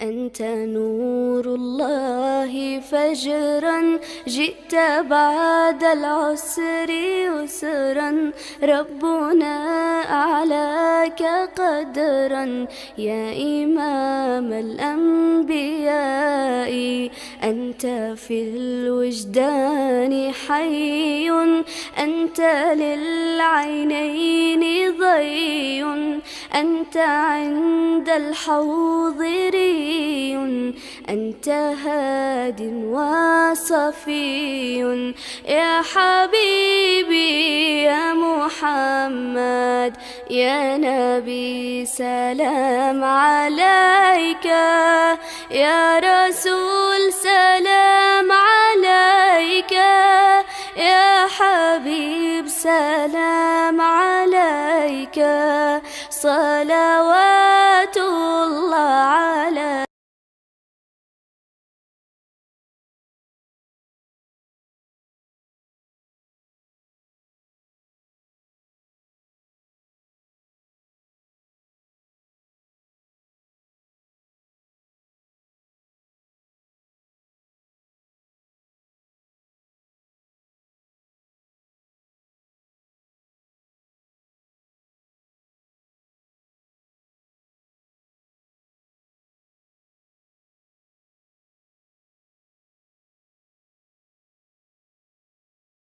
أنت نور الله فجرا، جئت بعد العسر يسرا، ربنا أعلاك قدرا يا إمام الأنبياء. أنت في الوجدان حي، أنت للعينين ضي، أنت عند الحوض ري، أنت هاد وصفي. يا حبيبي يا محمد يا نبي سلام عليك، يا رسول